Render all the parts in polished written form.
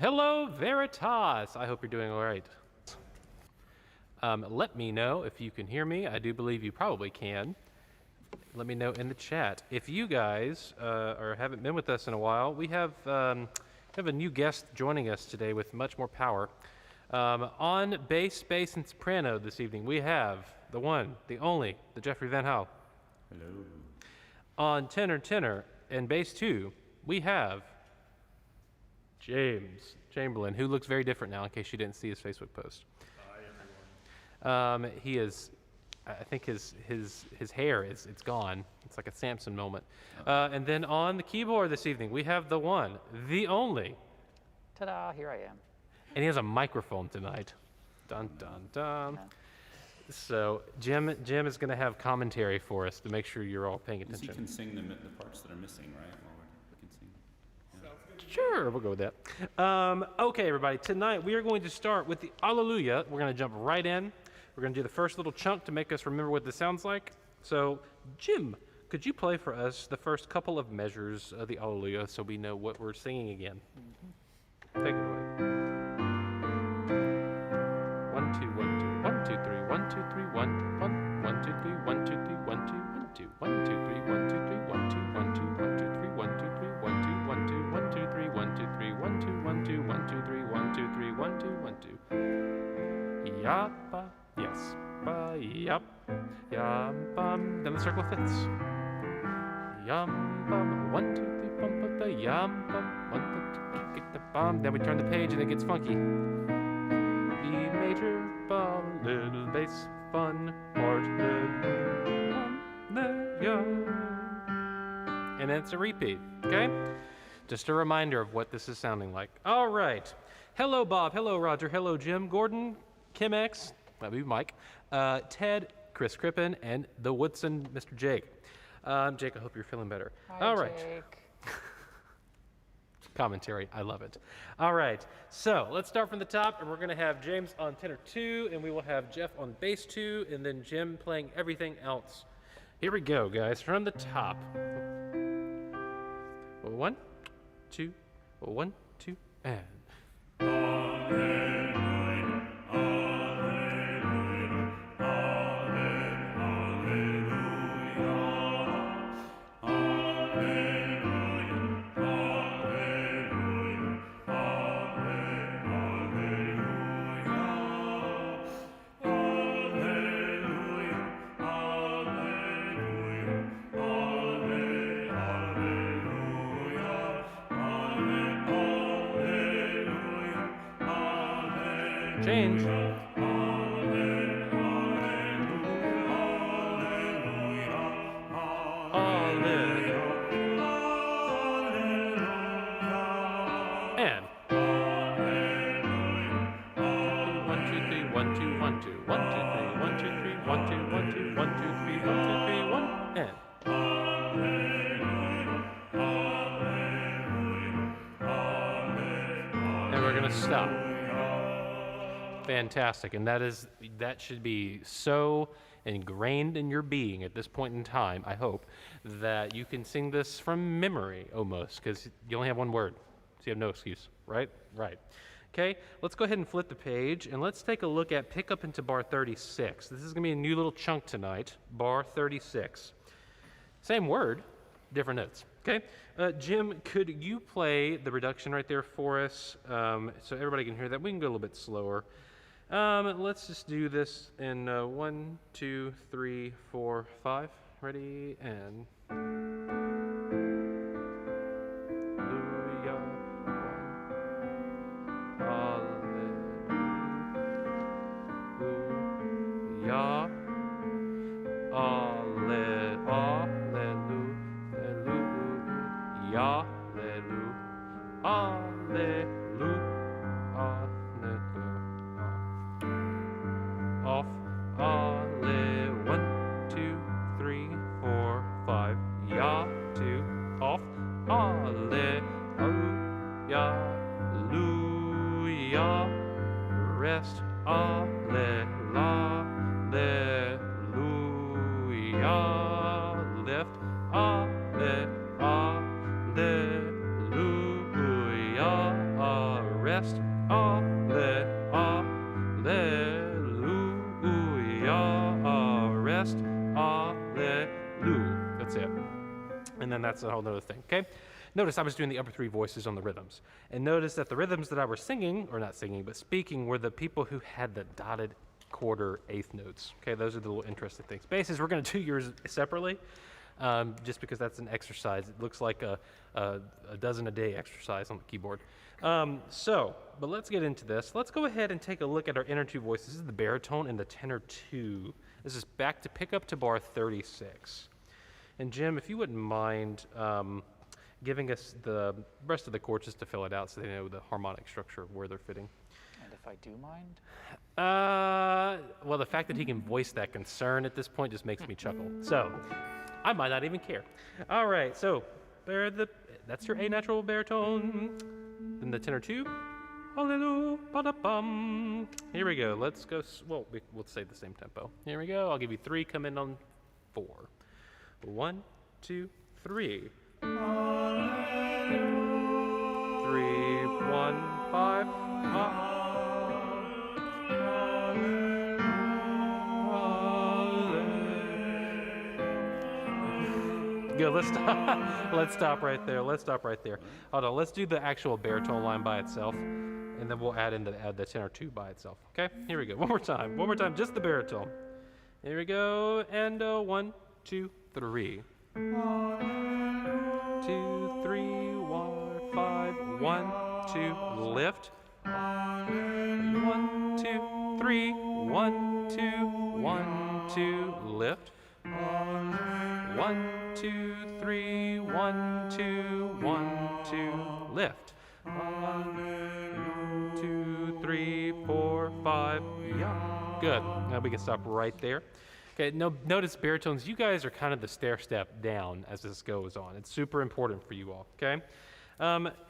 Hello, Veritas. I hope you're doing all right. Let me know if you can hear me. I do believe you probably can. Let me know in the chat. If you guys haven't been with us in a while, we have a new guest joining us today with much more power. On bass, and soprano this evening, we have the one, the only, the Jeffrey Van Hal. Hello. On tenor, and bass 2, we have James Chamberlain, who looks very different now in case you didn't see his Facebook post. Hi, everyone. He is, I think his hair it's gone. It's like a Samson moment. And then on the keyboard this evening, we have the one, the only. Ta-da, here I am. And he has a microphone tonight. Dun, dun, dun. So Jim is going to have commentary for us to make sure you're all paying attention. You can sing the parts that are missing, right? While we can sing. Yeah. Sure, we'll go with that. Okay, everybody. Tonight we are going to start with the Alleluia. We're going to jump right in. We're going to do the first little chunk to make us remember what this sounds like. So, Jim, could you play for us the first couple of measures of the Alleluia so we know what we're singing again? Mm-hmm. Take it away. 1, 2, 1, 2, 1, 2, 3, 1, 2, 3, 1, 1, 1, 2, 3, 1, 2, 3, 1, 2, 1, 2, 1, 2, 3, 1, 2, 3, 1, 2, 1, 2, 1, 2, 3, 1, 2, 3, 1, 2, 1, 2, 1, 2, 3, 1, 2, 3, 1, 2, 1, 2, 1, 2, 3, 1, 2, 3, 1, 2, 1, 2. Yappa, yes, ba, yap, yam, bum. Then the circle fits. Yum, bum, 1, 2, 3, bum, ba, da, yam, bum, 1, 2, 3, get the bum. Then we turn the page and it gets funky. B major, bum, little bass, fun, part, and then it's a repeat, okay? Just a reminder of what this is sounding like. All right. Hello, Bob. Hello, Roger. Hello, Jim. Gordon, Kim X, that'd be Mike, Ted, Chris Crippen, and the Woodson, Mr. Jake. Jake, I hope you're feeling better. Hi, all right. Jake. Commentary, I love it. All right, so let's start from the top, and we're going to have James on tenor 2, and we will have Jeff on bass 2, and then Jim playing everything else. Here we go, guys, from the top. 1, 2, 1, 2, and. Change. And 1, 2, 3, 1, 2, 1, 2, 1, 2, 3, 1, 2, 3, 1, 2, 1, 2, 1, 2, 3, 1, 2, 3, 1, and. And we're gonna stop. Fantastic, and that should be so ingrained in your being at this point in time, I hope, that you can sing this from memory almost, because you only have one word, so you have no excuse, right? Right. Okay, let's go ahead and flip the page, and let's take a look at pick up into bar 36. This is going to be a new little chunk tonight, bar 36. Same word, different notes. Okay, Jim, could you play the reduction right there for us so everybody can hear that? We can go a little bit slower. Let's just do this in 1, 2, 3, 4, 5. Ready, and. Off, alle, 1, 2, 3, 4, 5. Ya, 2, off, alle, Hallelujah, rest, Alleluia, lift, Alleluia. that's a whole other thing, okay? Notice I was doing the upper three voices on the rhythms. And notice that the rhythms that I was singing, or not singing, but speaking, were the people who had the dotted quarter eighth notes. Okay, those are the little interesting things. Basses, we're going to do yours separately, just because that's an exercise. It looks like a dozen a day exercise on the keyboard. But let's get into this. Let's go ahead and take a look at our inner two voices. This is the baritone and the tenor two. This is back to pick up to bar 36. And Jim, if you wouldn't mind giving us the rest of the chords just to fill it out so they know the harmonic structure of where they're fitting. And if I do mind? Well, the fact that he can voice that concern at this point just makes me chuckle. So, I might not even care. All right, so that's your A natural baritone. Then the tenor two. Hallelujah, ba-da-bum. Here we go. Let's go. We'll say the same tempo. Here we go. I'll give you three. Come in on 4. 1, 2, 3. 3, 1, 5. Good. Let's stop right there. Hold on. Let's do the actual baritone line by itself, and then we'll add the tenor two by itself. Okay. Here we go. One more time. Just the baritone. Here we go. And 1, 2, 3. 2, 3, 1, 5. 1, 2. Lift. 1, 2, 3. 1, 2. 1, 2. Lift. 1, 2, 3, 1, 2, 1, 2, lift. 1, 2, 3, 4, 5, yeah. Good. Now we can stop right there. Okay, notice baritones, you guys are kind of the stair step down as this goes on. It's super important for you all, okay?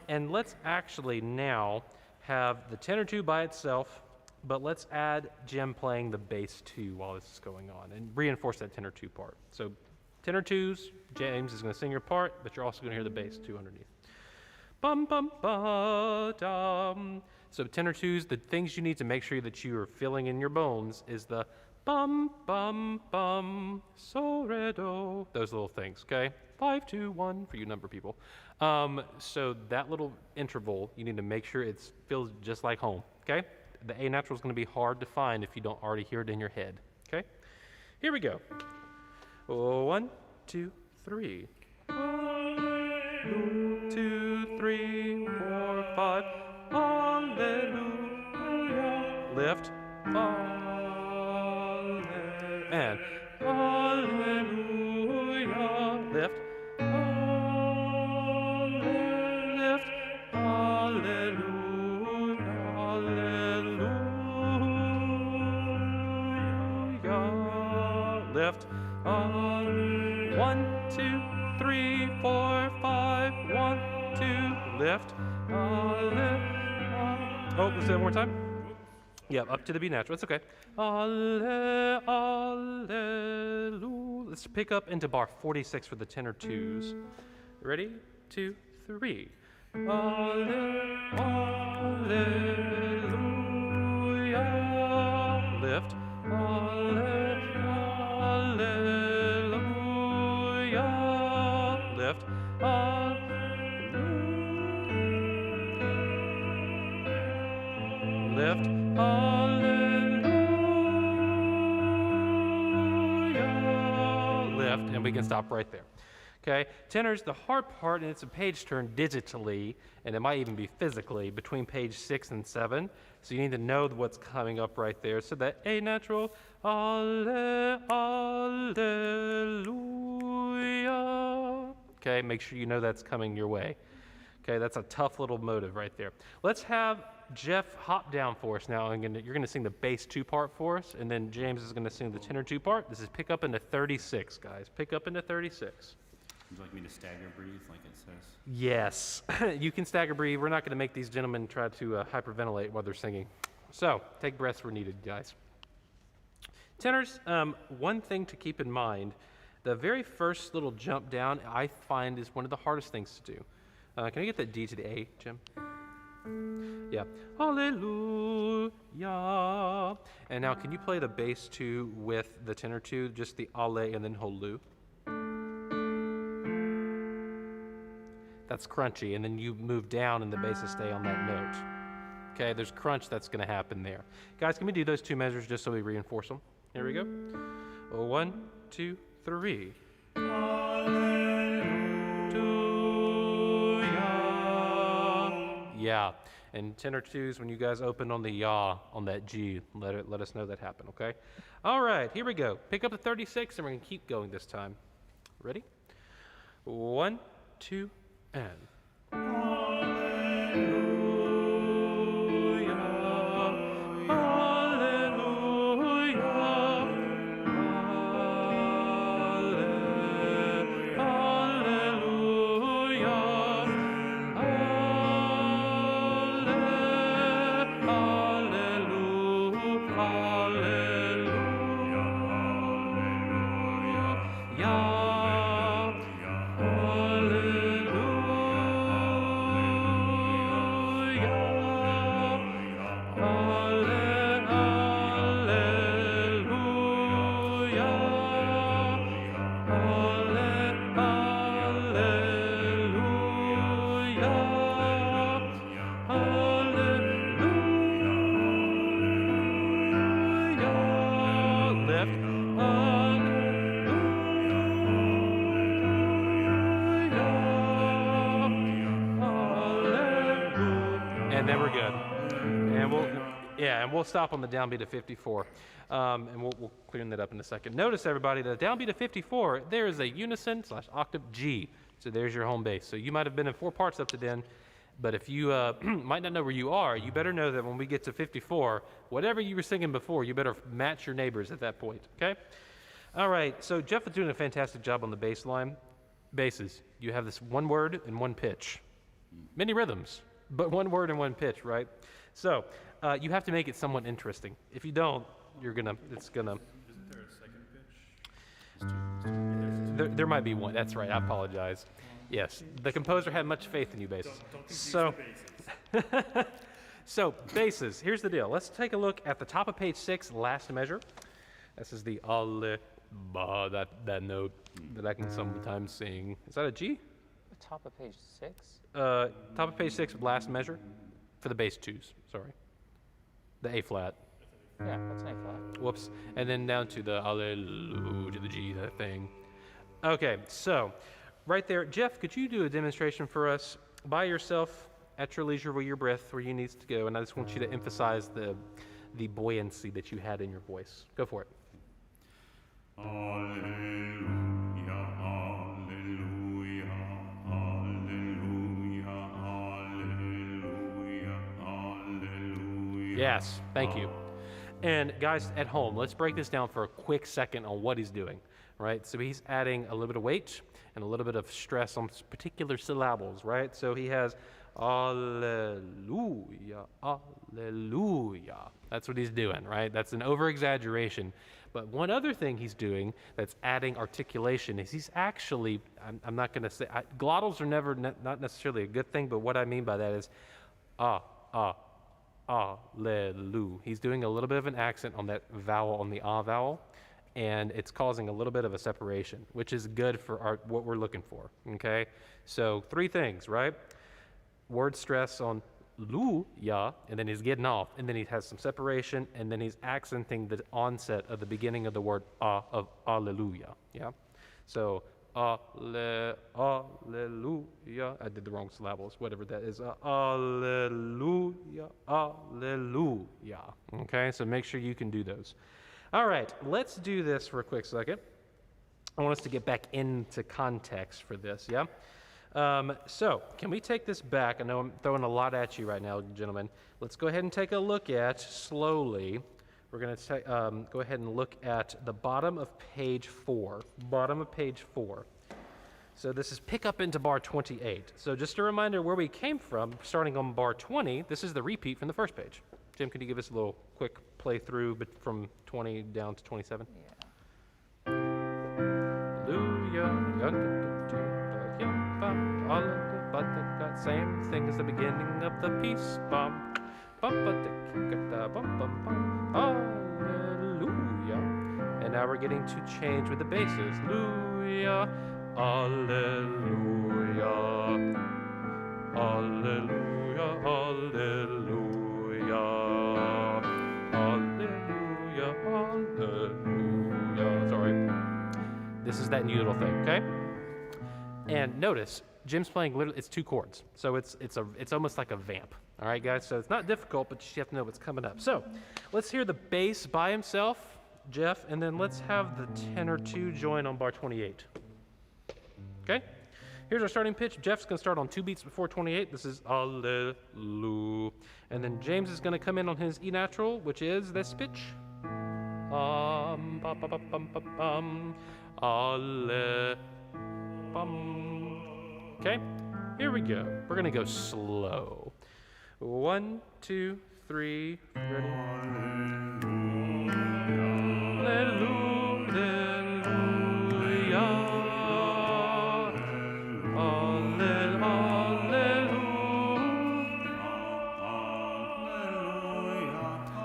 And let's actually now have the tenor two by itself, but let's add Jim playing the bass two while this is going on and reinforce that tenor two part. So tenor twos, James is going to sing your part, but you're also going to hear the bass two underneath. Bum, bum, ba, dum. So tenor twos, the things you need to make sure that you are feeling in your bones is the bum, bum, bum, so, re, do. Those little things, okay? 5, 2, 1 for you number people. So that little interval, you need to make sure it feels just like home, okay? The A natural is going to be hard to find if you don't already hear it in your head, okay? Here we go. 1, 2, 3. 1, 2, 3, 4, 5. Hallelujah. Lift. And hallelujah. Lift. Lift. Hallelujah. Hallelujah. Lift. 1, 2, 3, 4, 5. 1, 2. Lift. Oh, let's do that one more time. Yeah, up to the B natural. It's okay. Alleluia. Let's pick up into bar 46 for the tenor twos. Ready? 2, 3. Alleluia. Lift. Alleluia. Lift. Lift. Hallelujah. Lift. And we can stop right there. Okay? Tenors, the hard part, and it's a page turn digitally, and it might even be physically, between page 6 and 7. So you need to know what's coming up right there. So that A natural, Alleluia. Okay? Make sure you know that's coming your way. Okay, that's a tough little motive right there. Let's have Jeff hop down for us now. You're going to sing the bass two part for us, and then James is going to sing the tenor two part. This is pick up into 36, guys. Pick up into 36. Would you like me to stagger breathe like it says? Yes, you can stagger breathe. We're not going to make these gentlemen try to hyperventilate while they're singing. So take breaths where needed, guys. Tenors, one thing to keep in mind, the very first little jump down I find is one of the hardest things to do. Can I get that D to the A, Jim? Yeah. Hallelujah. And now, can you play the bass two with the tenor two, just the alle and then holu? that's crunchy, and then you move down and the basses stay on that note. Okay, there's crunch that's going to happen there. Guys, can we do those two measures just so we reinforce them? Here we go. 1, 2, 3. Yeah, and tenor twos, when you guys open on the ya on that G, let us know that happened, okay? All right, here we go. Pick up the 36, and we're going to keep going this time. Ready? 1, 2, and. And then we're good. And we'll stop on the downbeat of 54. And we'll clean that up in a second. Notice, everybody, the downbeat of 54, there is a unison / octave G. So there's your home bass. So you might have been in 4 parts up to then, but if you might not know where you are, you better know that when we get to 54, whatever you were singing before, you better match your neighbors at that point, okay? All right, so Jeff is doing a fantastic job on the bass line. Basses, you have this one word and one pitch. Many rhythms, but one word and one pitch, right? So you have to make it somewhat interesting. If you don't, it's gonna. Isn't there a second pitch? There might be one. That's right. I apologize. Yes, the composer had much faith in you, basses. So, so basses. Here's the deal. Let's take a look at the top of page 6, last measure. This is the alle ba, that note that I can sometimes sing. Is that a G? The top of page 6? Top of page 6, last measure for the bass 2s. Sorry, the A flat. Yeah, that's an A flat. Whoops. And then down to the alleluia, to the G, that thing. Okay, so right there, Jeff, could you do a demonstration for us by yourself at your leisure where your breath where you needs to go? And I just want you to emphasize the buoyancy that you had in your voice. Go for it. Alleluia, alleluia, alleluia, alleluia, alleluia. Yes, thank you. And guys at home, let's break this down for a quick second on what he's doing, right? So he's adding a little bit of weight and a little bit of stress on particular syllables, right? So he has alleluia, alleluia. That's what he's doing, right? That's an over-exaggeration. But one other thing he's doing that's adding articulation is he's actually, I'm not going to say, glottals are never, not necessarily a good thing, but what I mean by that is alleluia. He's doing a little bit of an accent on that vowel, on the vowel, and it's causing a little bit of a separation, which is good for what we're looking for, okay? So 3 things, right? Word stress on lu, ya, and then he's getting off, and then he has some separation, and then he's accenting the onset of the beginning of the word of alleluia, yeah? So alleluia, I did the wrong syllables, whatever that is, alleluia, alleluia, okay? So make sure you can do those. All right, let's do this for a quick second. I want us to get back into context for this, yeah? So, can we take this back? I know I'm throwing a lot at you right now, gentlemen. Let's go ahead and take a look at, slowly, we're going to go ahead and look at the bottom of page 4. Bottom of page 4. So this is pick up into bar 28. So just a reminder where we came from, starting on bar 20, this is the repeat from the first page. Jim, could you give us a little quick playthrough from 20 down to 27? Yeah. Same thing as the beginning of the piece. Hallelujah. And now we're getting to change with the basses. Hallelujah. Hallelujah. windy little thing, okay? And notice, Jim's playing literally, it's 2 chords. So it's almost like a vamp. All right, guys? So it's not difficult, but you have to know what's coming up. So let's hear the bass by himself, Jeff, and then let's have the tenor 2 join on bar 28. Okay? Here's our starting pitch. Jeff's going to start on 2 beats before 28. This is Alleluia. And then James is going to come in on his E natural, which is this pitch. Alle. Okay? Here we go. We're going to go slow. 1, 2, 3. Ready?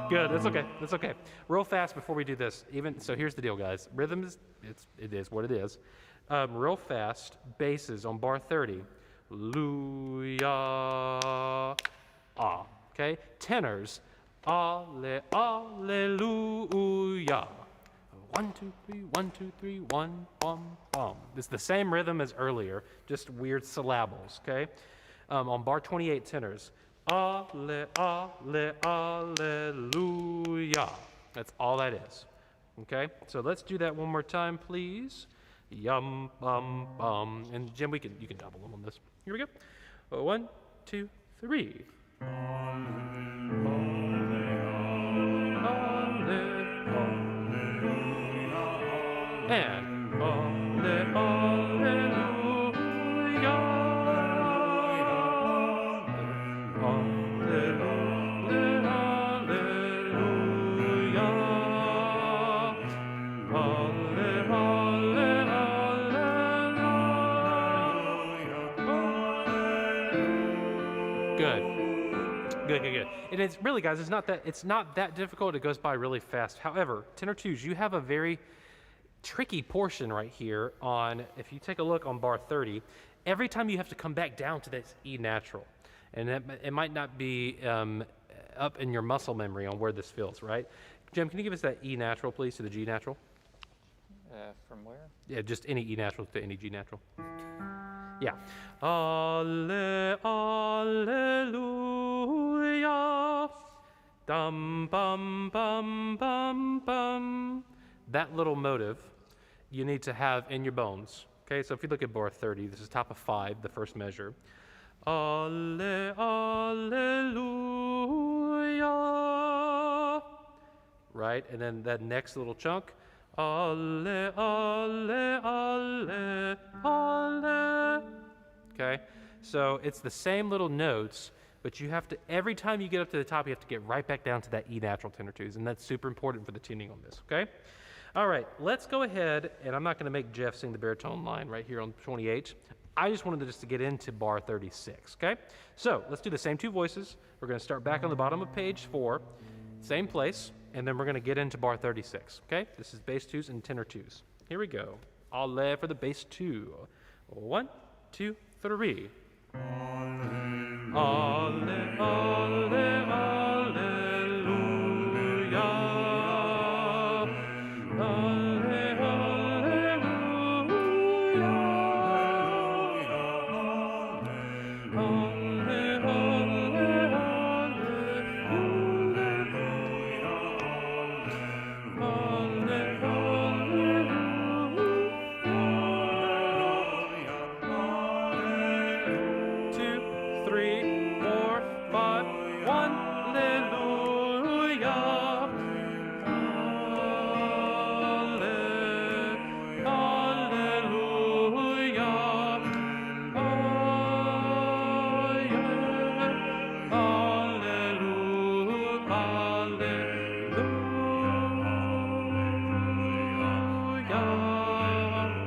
Good. That's okay. That's okay. Real fast before we do this. So here's the deal, guys. Rhythm is it is what it is. Real fast. Basses on bar 30. Luya. Ah. Okay. Tenors. Alle, alleluia. 1, 2, 3, 1, 2, 3, 1, It's the same rhythm as earlier, just weird syllables. Okay. On bar 28, tenors. Alle, alle, alleluia. That's all that is. Okay? So let's do that one more time, please. Yum, bum, bum. And Jim, you can double them on this. Here we go. 1, 2, 3. And Good. And it's really, guys, it's not that difficult. It goes by really fast. However, tenor 2s, you have a very tricky portion right here on, if you take a look on bar 30, every time you have to come back down to this E natural. And it might not be up in your muscle memory on where this feels, right? Jim, can you give us that E natural, please, to the G natural? From where? Yeah, just any E natural to any G natural. Yeah. Alle, alleluia. Dum, bum, bum, bum, bum. That little motive you need to have in your bones. Okay, so if you look at bar 30, this is top of 5, the first measure. Alle, alleluia. Right, and then that next little chunk. Alle, alle, alle, alle. Okay, so it's the same little notes, but you have to, every time you get up to the top, you have to get right back down to that E natural tenor 2s, and that's super important for the tuning on this, okay? All right, let's go ahead, and I'm not going to make Jeff sing the baritone line right here on 28. I just wanted to get into bar 36, okay? So let's do the same 2 voices. We're going to start back on the bottom of page 4, same place, and then we're going to get into bar 36, okay? This is bass 2s and tenor 2s. Here we go. Alle for the bass 2. 1, 2, 3. Alle, alle, alleluia. Alle, alleluia. Alle,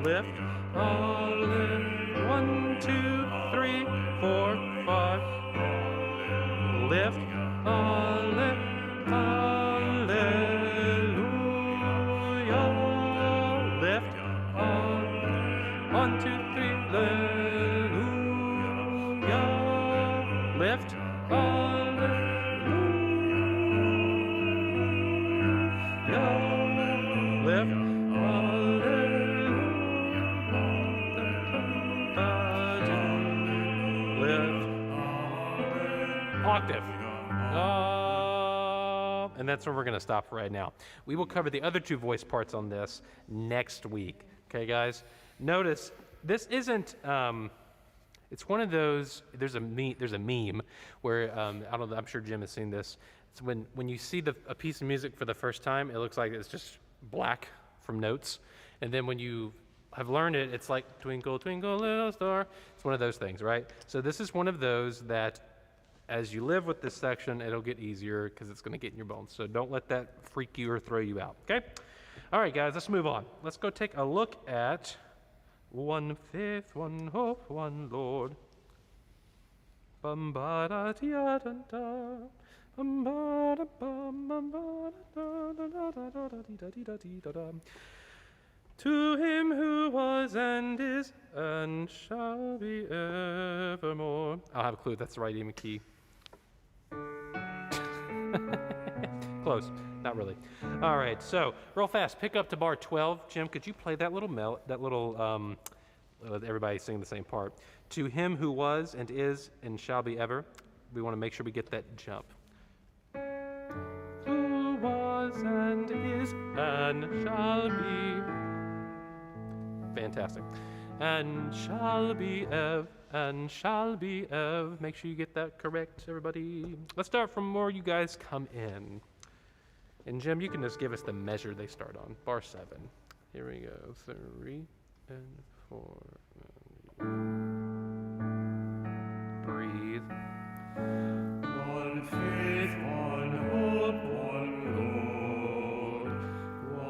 lift. Alle, 1, 2, 3, 4, 5. Lift. Alle, hallelujah. Lift. 1, 2, 3, hallelujah. Lift. Hallelujah. Lift. Octave. And that's where we're going to stop for right now. We will cover the other two voice parts on this next week. Okay, guys? Notice this isn't. It's one of those. There's a meme where I don't know. I'm sure Jim has seen this. It's when you see a piece of music for the first time, it looks like it's just black from notes, and then when you have learned it, it's like Twinkle, Twinkle, Little Star. It's one of those things, right? So this is one of those that, as you live with this section, it'll get easier because it's going to get in your bones. So don't let that freak you or throw you out, okay? All right, guys, let's move on. Let's go take a look at One Faith, One Hope, One Lord. Bum-ba-da-dee-da-da-da. Bum-ba-da-bum-bum-ba-da-da-da-da-da-da-da-da-da-da. To him who was and is and shall be evermore. I don't have a clue if that's the right E key. Close. Not really. All right. So real fast, pick up to bar 12. Jim, could you play that little everybody sing the same part. To him who was and is and shall be ever. We want to make sure we get that jump. Who was and is and shall be. Fantastic. And shall be ev, and shall be ev. Make sure you get that correct, everybody. Let's start from where you guys come in. And Jim, you can just give us the measure they start on. Bar 7. Here we go. 3 and 4. Breathe. One faith, one hope, one Lord,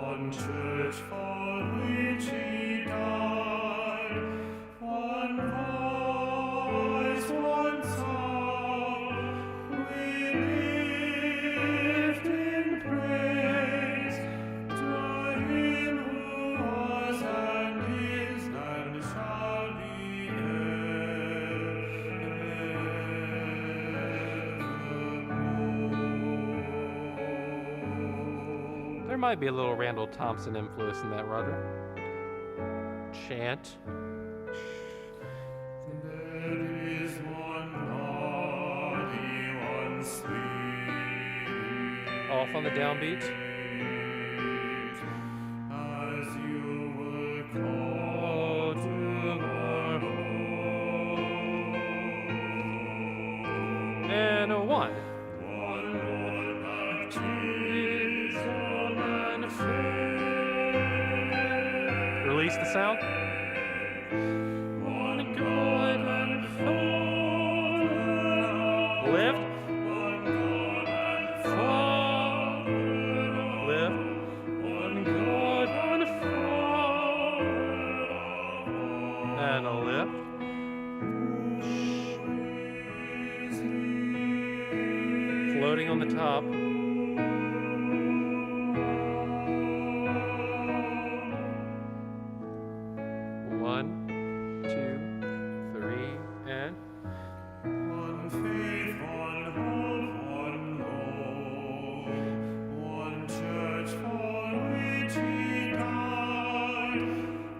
one church for which he died, one voice, one song, we lift in praise to him who was and is and shall be evermore. There might be a little Randall Thompson influence in that, Roger. Chant. There is one body, one spirit. Off on the downbeat. As you were called to our home. And a 1. One Lord, baptism and faith. Release the sound. One God and Father. Lift. One God and Father. Lift. One God and Father. And a lift. Floating on the top. One, 2, 3, and One faith, one hope, one Lord, one church for which he died,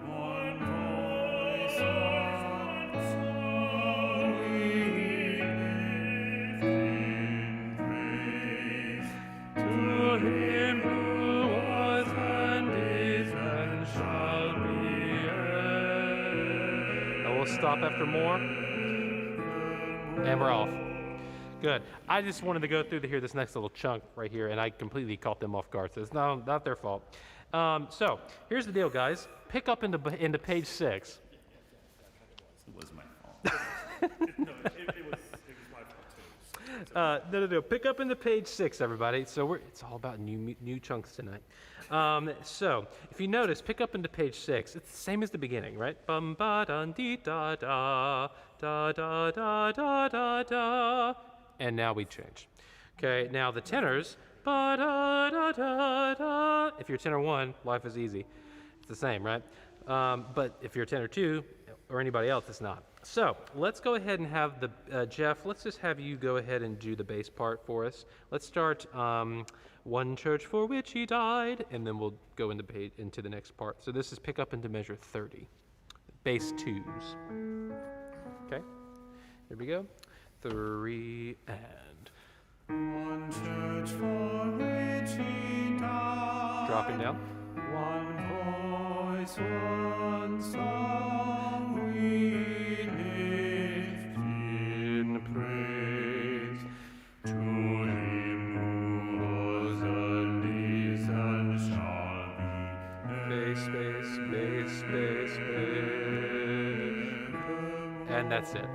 one voice, one song we lift in praise to him who was and is and shall be we'll stop after more. And we're off. Good. I just wanted to go through to hear this next little chunk right here, and I completely caught them off guard, so it's not their fault. So here's the deal, guys. Pick up into page 6. It was my fault. No, it was my fault too. No. Pick up into page 6, everybody. So it's all about new chunks tonight. So if you notice, pick up into page 6. It's the same as the beginning, right? Bum ba dun dee da da da da da da da da. And now we change. Okay. Now the tenors. Ba da da da da. If you're tenor 1, life is easy. It's the same, right? But if you're tenor 2 or anybody else, it's not. So let's go ahead and have the Jeff. Let's just have you go ahead and do the bass part for us. Let's start one church for which he died, and then we'll go into the next part. So this is pick up into measure 30, bass 2s. Okay, Here we go. 3 and One church for which he died. dropping down. One voice, one song we lift in praise to him who was and is and shall be. Space. And that's it.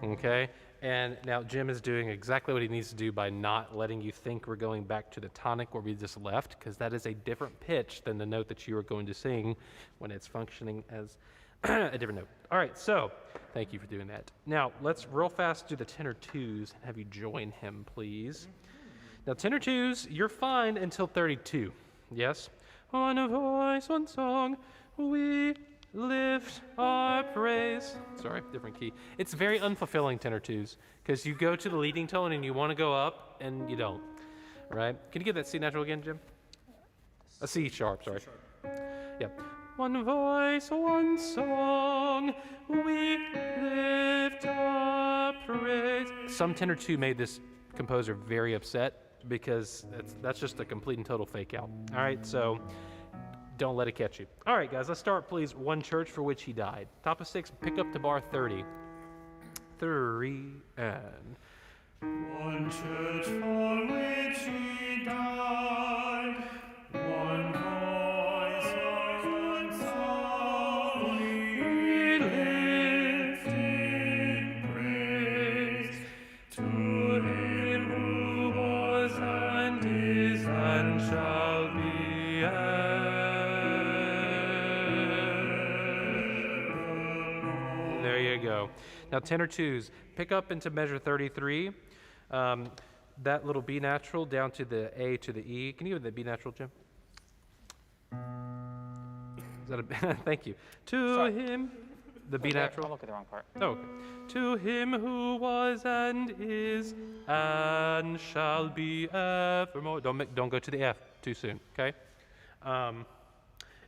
Okay? And now Jim is doing exactly what he needs to do by not letting you think we're going back to the tonic where we just left, because that is a different pitch than the note that you are going to sing when it's functioning as a different note. All right, so thank you for doing that. Now, let's real fast do the tenor twos and have you join him, please. Now, tenor twos, you're fine until 32. Yes? One voice, one song, we lift our praise. Sorry, different key. It's very unfulfilling, tenor twos, because you go to the leading tone and you want to go up and you don't. Right? Can you give that C natural again, Jim? A C sharp, sorry. Yeah. One voice, one song, we lift our praise. Some tenor two made this composer very upset because that's just a complete and total fake out. All right, so don't let it catch you. All right, guys, let's start, please. One church for which he died. Top of 6, pick up to bar 30. 3 and One church for which he died. One voice, one song we lift in praise to him who was and is and shall be evermore. there you go. Now, tenor twos, pick up into measure 33. That little B natural down to the A to the E. Can you give the B natural, Jim? Is that a thank you. To Sorry. him, the B There, natural. I'll look at the wrong part. Oh, okay. To him who was and is and shall be evermore. Don't go to the F too soon, okay?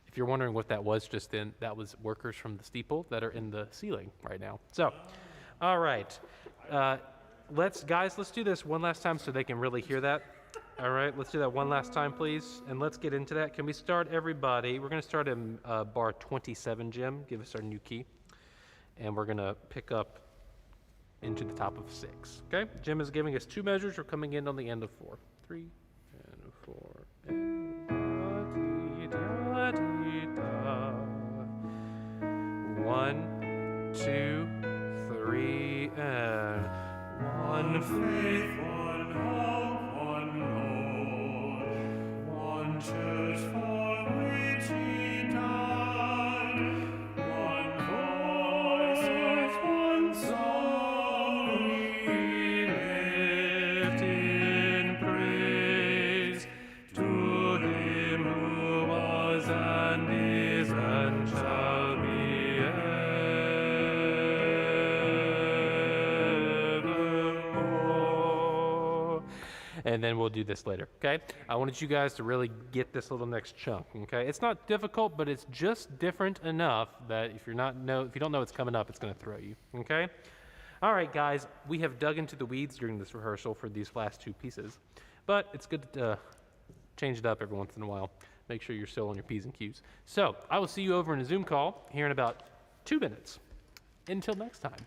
If you're wondering what that was just then, that was workers from the steeple that are in the ceiling right now. So, all right. Let's do this one last time so they can really hear that. All right, let's do that one last time, please, and let's get into that. Can we start, everybody? We're going to start in bar 27, Jim. Give us our new key. And we're going to pick up into the top of 6, okay? Jim is giving us 2 measures. We're coming in on the end of 4. 3 and 4 and da-dee-da-dee-da. 1, 2, 3 and One faith, one hope, one Lord, one church for which he died, one voice, one song we lift in praise to him who was and is and shall be evermore. and then we'll do this later, okay? I wanted you guys to really get this little next chunk, okay? It's not difficult, but it's just different enough that if you don't know it's coming up, it's going to throw you, okay? All right, guys, we have dug into the weeds during this rehearsal for these last 2 pieces, but it's good to change it up every once in a while. Make sure you're still on your P's and Q's. So I will see you over in a Zoom call here in about 2 minutes. Until next time.